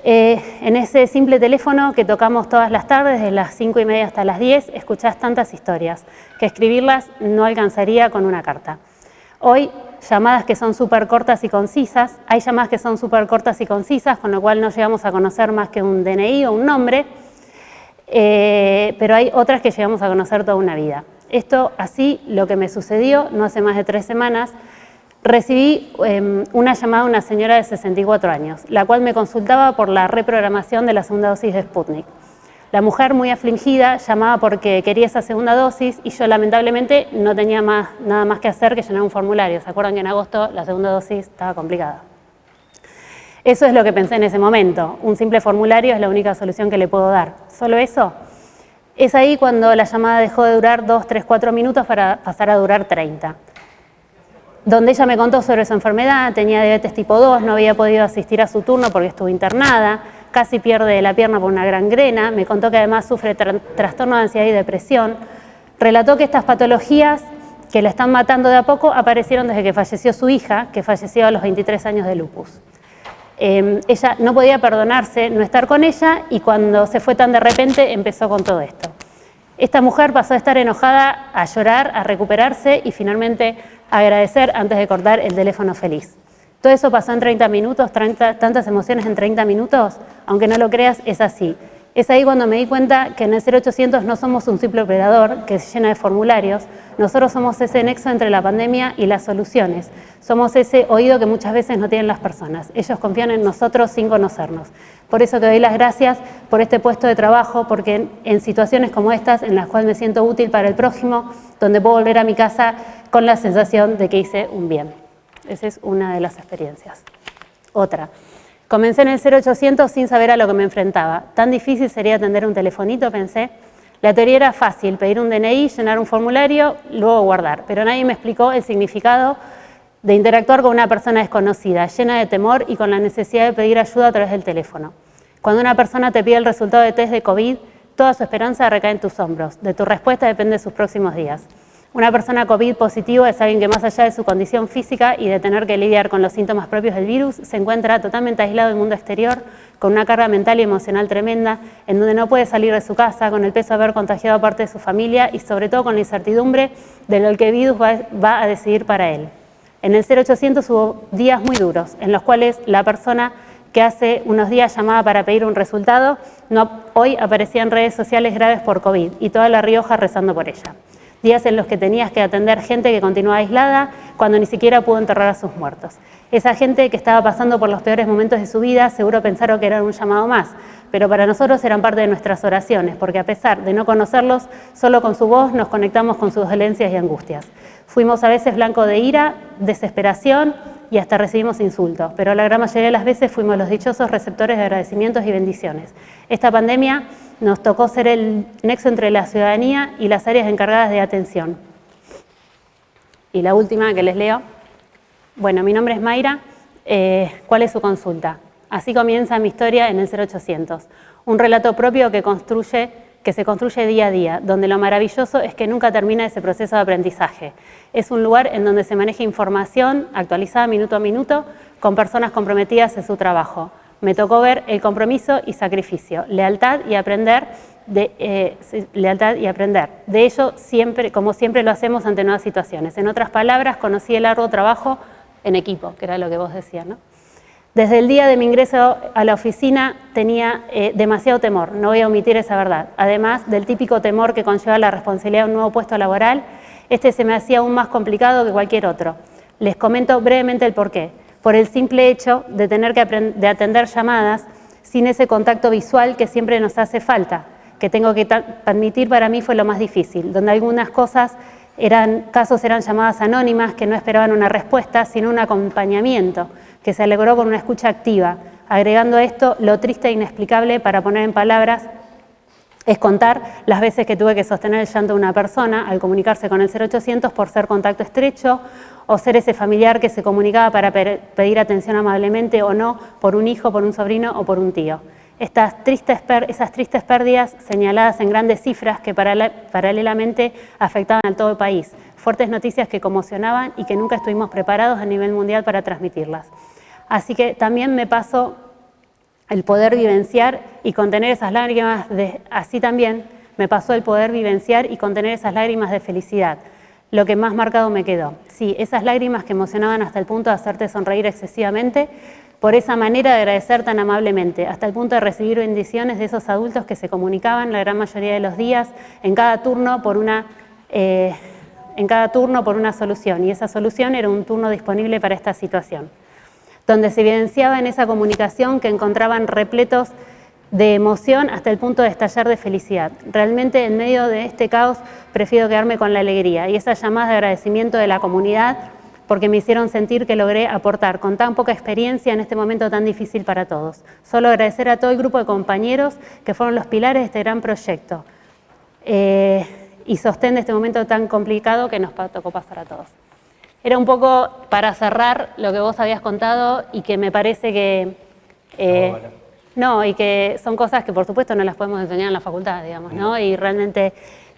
En ese simple teléfono que tocamos todas las tardes, desde las 5:30 hasta las 10, escuchás tantas historias, que escribirlas no alcanzaría con una carta. Hoy, llamadas que son súper cortas y concisas, hay llamadas que son súper cortas y concisas, con lo cual no llegamos a conocer más que un DNI o un nombre, pero hay otras que llegamos a conocer toda una vida. Esto, así, lo que me sucedió, no hace más de 3 semanas, recibí una llamada de una señora de 64 años, la cual me consultaba por la reprogramación de la segunda dosis de Sputnik. La mujer, muy afligida, llamaba porque quería esa segunda dosis y yo lamentablemente no tenía nada más que hacer que llenar un formulario. ¿Se acuerdan que en agosto la segunda dosis estaba complicada? Eso es lo que pensé en ese momento. Un simple formulario es la única solución que le puedo dar. ¿Solo eso? Es ahí cuando la llamada dejó de durar 2, 3, 4 minutos para pasar a durar 30. Donde ella me contó sobre su enfermedad, tenía diabetes tipo 2, no había podido asistir a su turno porque estuvo internada, casi pierde la pierna por una gangrena, me contó que además sufre trastorno de ansiedad y depresión. Relató que estas patologías que la están matando de a poco aparecieron desde que falleció su hija, que falleció a los 23 años de lupus. Ella no podía perdonarse no estar con ella y cuando se fue tan de repente empezó con todo esto. Esta mujer pasó de estar enojada a llorar, a recuperarse y finalmente a agradecer antes de cortar el teléfono feliz. Todo eso pasó en 30 minutos, tantas emociones en 30 minutos, aunque no lo creas, es así. Es ahí cuando me di cuenta que en el 0800 no somos un simple operador que se llena de formularios, nosotros somos ese nexo entre la pandemia y las soluciones. Somos ese oído que muchas veces no tienen las personas. Ellos confían en nosotros sin conocernos. Por eso te doy las gracias por este puesto de trabajo, porque en situaciones como estas, en las cuales me siento útil para el prójimo, donde puedo volver a mi casa con la sensación de que hice un bien. Esa es una de las experiencias. Otra. Comencé en el 0800 sin saber a lo que me enfrentaba. Tan difícil sería atender un telefonito, pensé. La teoría era fácil, pedir un DNI, llenar un formulario, luego guardar. Pero nadie me explicó el significado de interactuar con una persona desconocida, llena de temor y con la necesidad de pedir ayuda a través del teléfono. Cuando una persona te pide el resultado de test de COVID, toda su esperanza recae en tus hombros. De tu respuesta depende sus próximos días. Una persona COVID positivo es alguien que más allá de su condición física y de tener que lidiar con los síntomas propios del virus, se encuentra totalmente aislado del mundo exterior, con una carga mental y emocional tremenda, en donde no puede salir de su casa, con el peso de haber contagiado a parte de su familia y sobre todo con la incertidumbre de lo que el virus va a decidir para él. En el 0800 hubo días muy duros, en los cuales la persona que hace unos días llamaba para pedir un resultado, hoy aparecía en redes sociales graves por COVID y toda La Rioja rezando por ella. Días en los que tenías que atender gente que continuaba aislada cuando ni siquiera pudo enterrar a sus muertos. Esa gente que estaba pasando por los peores momentos de su vida seguro pensaron que era un llamado más, pero para nosotros eran parte de nuestras oraciones, porque a pesar de no conocerlos, solo con su voz nos conectamos con sus dolencias y angustias. Fuimos a veces blanco de ira, desesperación y hasta recibimos insultos, pero la gran mayoría de las veces fuimos los dichosos receptores de agradecimientos y bendiciones. Esta pandemia nos tocó ser el nexo entre la ciudadanía y las áreas encargadas de atención. Y la última que les leo. Bueno, mi nombre es Mayra. ¿Cuál es su consulta? Así comienza mi historia en el 0800. Un relato propio que se construye día a día, donde lo maravilloso es que nunca termina ese proceso de aprendizaje. Es un lugar en donde se maneja información actualizada minuto a minuto con personas comprometidas en su trabajo. Me tocó ver el compromiso y sacrificio, lealtad y aprender. De ello, como siempre lo hacemos ante nuevas situaciones. En otras palabras, conocí el arduo trabajo en equipo, que era lo que vos decías, ¿no? Desde el día de mi ingreso a la oficina tenía demasiado temor, no voy a omitir esa verdad. Además del típico temor que conlleva la responsabilidad de un nuevo puesto laboral, este se me hacía aún más complicado que cualquier otro. Les comento brevemente el porqué. Por el simple hecho de tener que atender llamadas sin ese contacto visual que siempre nos hace falta, que tengo que admitir para mí fue lo más difícil, donde algunas casos eran llamadas anónimas que no esperaban una respuesta, sino un acompañamiento, que se logró con una escucha activa. Agregando a esto, lo triste e inexplicable, para poner en palabras, es contar las veces que tuve que sostener el llanto de una persona al comunicarse con el 0800 por ser contacto estrecho, o ser ese familiar que se comunicaba para pedir atención amablemente o no por un hijo, por un sobrino o por un tío. Esas tristes pérdidas señaladas en grandes cifras que paralelamente afectaban a todo el país. Fuertes noticias que conmocionaban y que nunca estuvimos preparados a nivel mundial para transmitirlas. Así que también me pasó el poder vivenciar y contener esas lágrimas de felicidad. Lo que más marcado me quedó. Sí, esas lágrimas que emocionaban hasta el punto de hacerte sonreír excesivamente, por esa manera de agradecer tan amablemente, hasta el punto de recibir bendiciones de esos adultos que se comunicaban la gran mayoría de los días, en cada turno por una solución, y esa solución era un turno disponible para esta situación, donde se evidenciaba en esa comunicación que encontraban repletos de emoción hasta el punto de estallar de felicidad. Realmente en medio de este caos prefiero quedarme con la alegría y esas llamadas de agradecimiento de la comunidad, porque me hicieron sentir que logré aportar con tan poca experiencia en este momento tan difícil para todos. Solo agradecer a todo el grupo de compañeros que fueron los pilares de este gran proyecto y sostén de este momento tan complicado que nos tocó pasar a todos. Era un poco para cerrar lo que vos habías contado y que me parece que... y que son cosas que por supuesto no las podemos enseñar en la facultad, digamos, ¿no? Y realmente,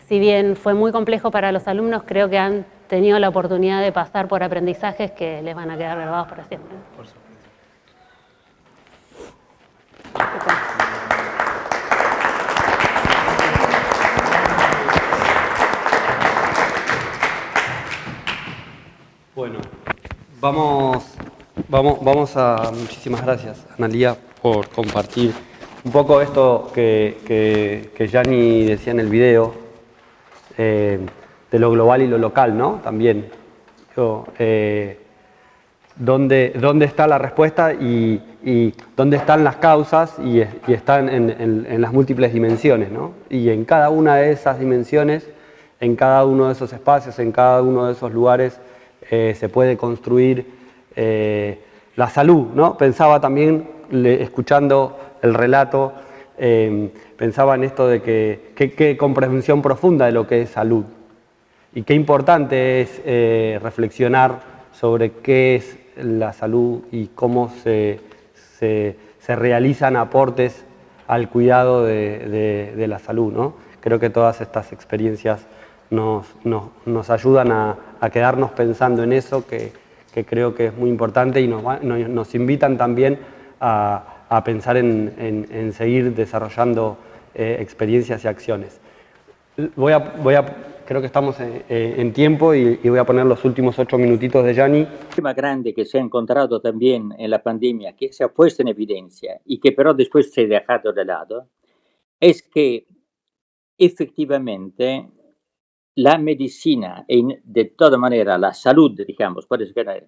si bien fue muy complejo para los alumnos, creo que han tenido la oportunidad de pasar por aprendizajes que les van a quedar grabados para siempre. Por supuesto. Bueno, vamos a... Muchísimas gracias, Analía, por compartir un poco esto que Gianni decía en el video, de lo global y lo local, ¿no? También. ¿Dónde está la respuesta y dónde están las causas y están en las múltiples dimensiones, ¿no? Y en cada una de esas dimensiones, en cada uno de esos espacios, en cada uno de esos lugares, se puede construir la salud, ¿no? Pensaba también, escuchando el relato, pensaba en esto de qué comprensión profunda de lo que es salud y qué importante es reflexionar sobre qué es la salud y cómo se realizan aportes al cuidado de la salud, ¿no? Creo que todas estas experiencias nos ayudan a quedarnos pensando en eso, que creo que es muy importante, y nos invitan también a pensar en seguir desarrollando experiencias y acciones. Creo que estamos en tiempo y voy a poner los últimos 8 minutitos de Gianni. El tema grande que se ha encontrado también en la pandemia, que se ha puesto en evidencia y que pero después se ha dejado de lado, es que efectivamente la medicina y de toda manera la salud, digamos, por eso que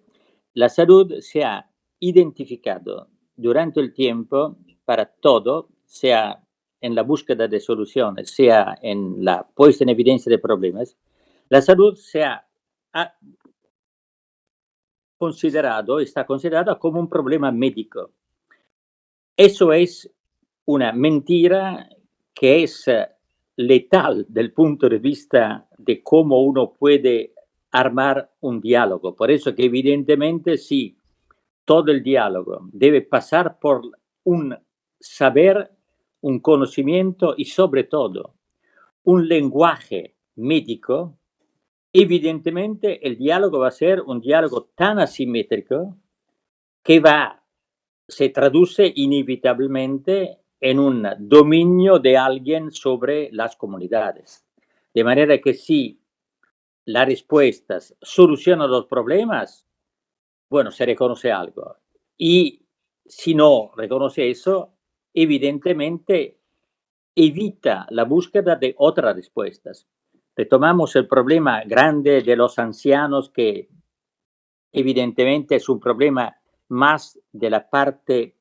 la salud se ha identificado durante el tiempo para todo, sea en la búsqueda de soluciones, sea en la puesta en evidencia de problemas. La salud ha considerado, está considerada como un problema médico. Eso es una mentira que es letal del punto de vista de cómo uno puede armar un diálogo. Por eso que evidentemente sí, todo el diálogo debe pasar por un saber, un conocimiento y sobre todo un lenguaje médico. Evidentemente el diálogo va a ser un diálogo tan asimétrico que se traduce inevitablemente en un dominio de alguien sobre las comunidades. De manera que si las respuestas solucionan los problemas, bueno, se reconoce algo. Y si no reconoce eso, evidentemente evita la búsqueda de otras respuestas. Retomamos el problema grande de los ancianos, que evidentemente es un problema más de la parte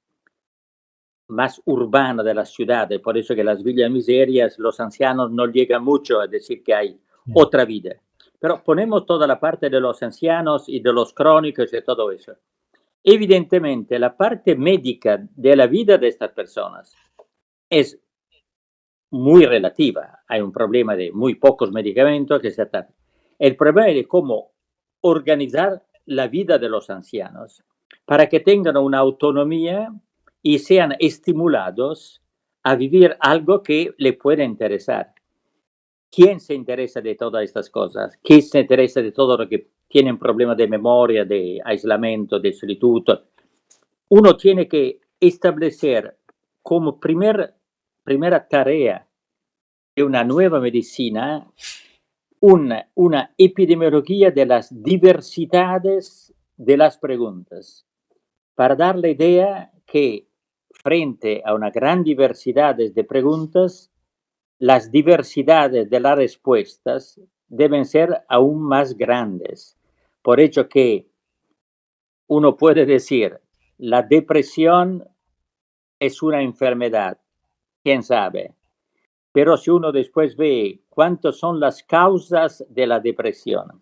más urbana de las ciudades, por eso que las villas miserias, los ancianos no llegan mucho a decir que hay otra vida. Pero ponemos toda la parte de los ancianos y de los crónicos y todo eso. Evidentemente, la parte médica de la vida de estas personas es muy relativa. Hay un problema de muy pocos medicamentos que se tratan. El problema es de cómo organizar la vida de los ancianos para que tengan una autonomía y sean estimulados a vivir algo que le pueda interesar. ¿Quién se interesa de todas estas cosas? ¿Quién se interesa de todo lo que tienen problemas de memoria, de aislamiento, de solitud? Uno tiene que establecer como primera tarea de una nueva medicina una epidemiología de las diversidades de las preguntas, para dar la idea que frente a una gran diversidad de preguntas, las diversidades de las respuestas deben ser aún más grandes. Por ello que uno puede decir, la depresión es una enfermedad, quién sabe. Pero si uno después ve cuántas son las causas de la depresión,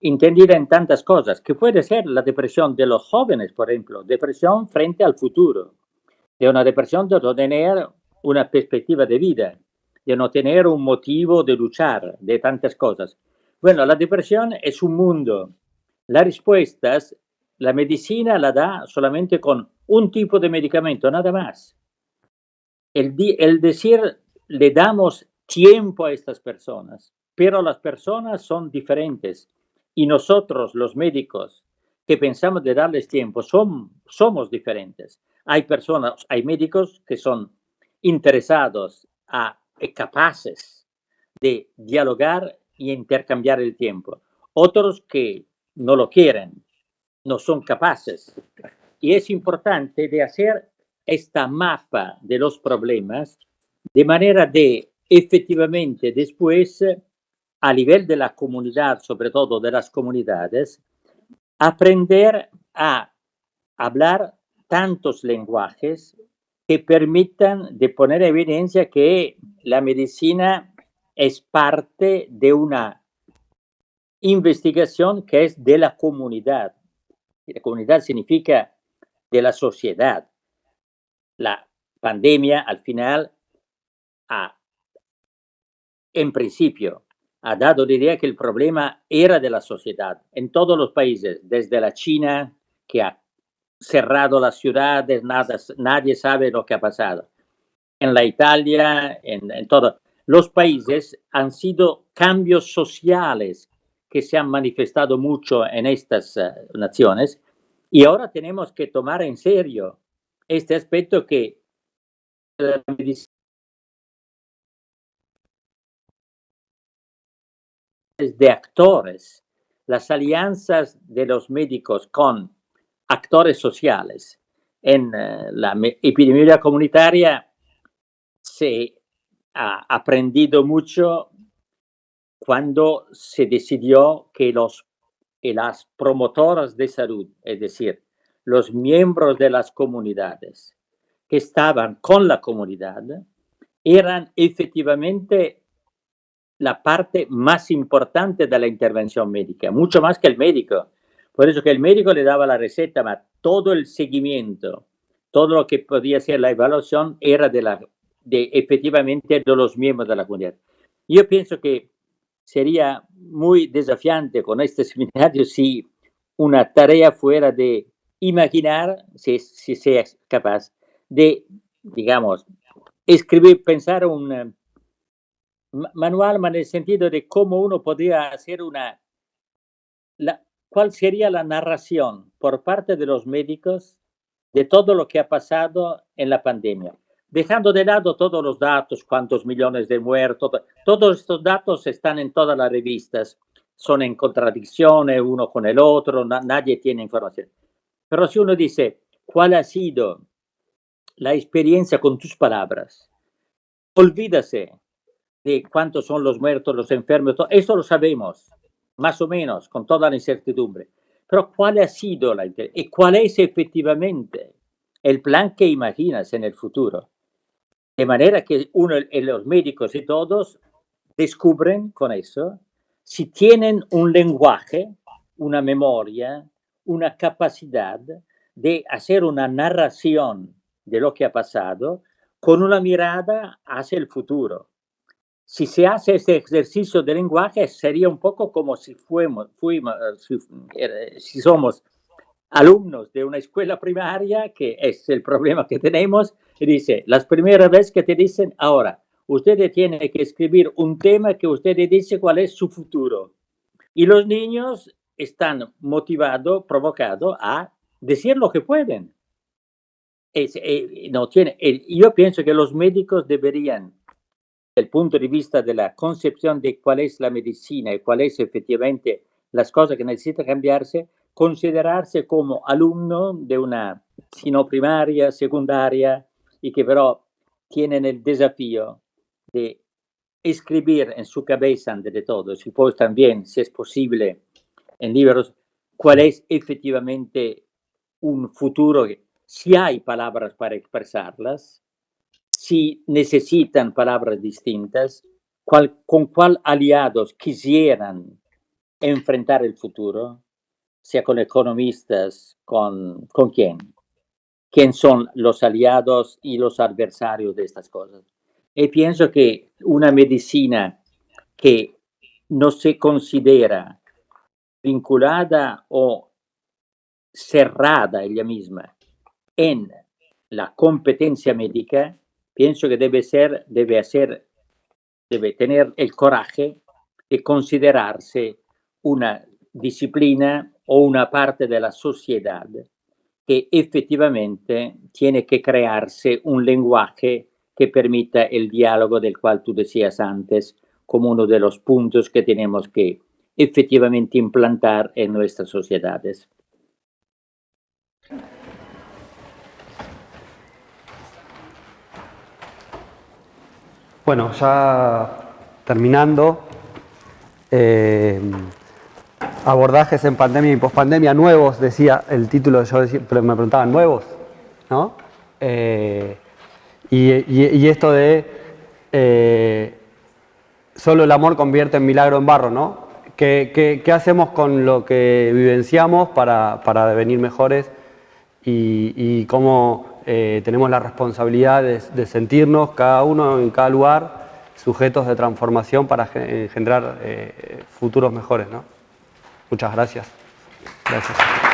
entendida en tantas cosas, que puede ser la depresión de los jóvenes, por ejemplo, depresión frente al futuro, de una depresión de no tener una perspectiva de vida, de no tener un motivo de luchar, de tantas cosas. Bueno, la depresión es un mundo. Las respuestas, la medicina la da solamente con un tipo de medicamento, nada más. El decir, le damos tiempo a estas personas, pero las personas son diferentes y nosotros, los médicos, que pensamos de darles tiempo, somos diferentes. Hay médicos que son interesados y capaces de dialogar y intercambiar el tiempo. Otros que no lo quieren, no son capaces. Y es importante de hacer esta mapa de los problemas de manera de efectivamente después, a nivel de la comunidad, sobre todo de las comunidades, aprender a hablar tantos lenguajes que permitan de poner en evidencia que la medicina es parte de una investigación que es de la comunidad. Y la comunidad significa de la sociedad. La pandemia al final en principio ha dado la idea que el problema era de la sociedad en todos los países, desde la China, que ha cerrado las ciudades, nadie sabe lo que ha pasado. En la Italia, en todo. los países han sido cambios sociales que se han manifestado mucho en estas naciones, y ahora tenemos que tomar en serio este aspecto que la medicina de actores, las alianzas de los médicos con actores sociales. En la epidemiología comunitaria se ha aprendido mucho cuando se decidió que las promotoras de salud, es decir, los miembros de las comunidades que estaban con la comunidad, eran efectivamente la parte más importante de la intervención médica, mucho más que el médico. Por eso que el médico le daba la receta, pero todo el seguimiento, todo lo que podía ser la evaluación era efectivamente de los miembros de la comunidad. Yo pienso que sería muy desafiante con este seminario si una tarea fuera de imaginar, si sea capaz, de, digamos, escribir, pensar un manual, en el sentido de cómo uno podría hacer cuál sería la narración por parte de los médicos de todo lo que ha pasado en la pandemia, dejando de lado todos los datos, cuántos millones de muertos, todos estos datos están en todas las revistas, son en contradicciones uno con el otro, nadie tiene información. Pero si uno dice, ¿cuál ha sido la experiencia con tus palabras? Olvídase de cuántos son los muertos, los enfermos, eso lo sabemos, más o menos, con toda la incertidumbre. Pero ¿cuál ha sido y cuál es efectivamente el plan que imaginas en el futuro? De manera que los médicos y todos descubren con eso si tienen un lenguaje, una memoria, una capacidad de hacer una narración de lo que ha pasado con una mirada hacia el futuro. Si se hace este ejercicio de lenguaje, sería un poco como si somos alumnos de una escuela primaria, que es el problema que tenemos, y dice, las primeras veces que te dicen, ahora, usted tiene que escribir un tema que usted dice cuál es su futuro. Y los niños están motivados, provocados a decir lo que pueden. Yo pienso que los médicos deberían, desde el punto de vista de la concepción de cuál es la medicina y cuál es efectivamente las cosas que necesitan cambiarse, considerarse como alumno de una, si no primaria, secundaria, y que pero tienen el desafío de escribir en su cabeza, ante de todo, y después también, si es posible, en libros, cuál es efectivamente un futuro, si hay palabras para expresarlas, si necesitan palabras distintas, con cuál aliados quisieran enfrentar el futuro, sea con economistas, con quién. ¿Quién son los aliados y los adversarios de estas cosas? Y pienso que una medicina que no se considera vinculada o cerrada ella misma en la competencia médica, pienso que debe tener el coraje de considerarse una disciplina o una parte de la sociedad que efectivamente tiene que crearse un lenguaje que permita el diálogo del cual tú decías antes, como uno de los puntos que tenemos que efectivamente implantar en nuestras sociedades. Bueno, ya terminando, abordajes en pandemia y pospandemia nuevos, decía el título, yo decía, pero me preguntaban, ¿nuevos? ¿No? Y esto de solo el amor convierte en milagro en barro, ¿no? ¿Qué hacemos con lo que vivenciamos para devenir mejores y cómo tenemos la responsabilidad de sentirnos cada uno en cada lugar sujetos de transformación para engendrar futuros mejores, ¿no? Muchas gracias. Gracias.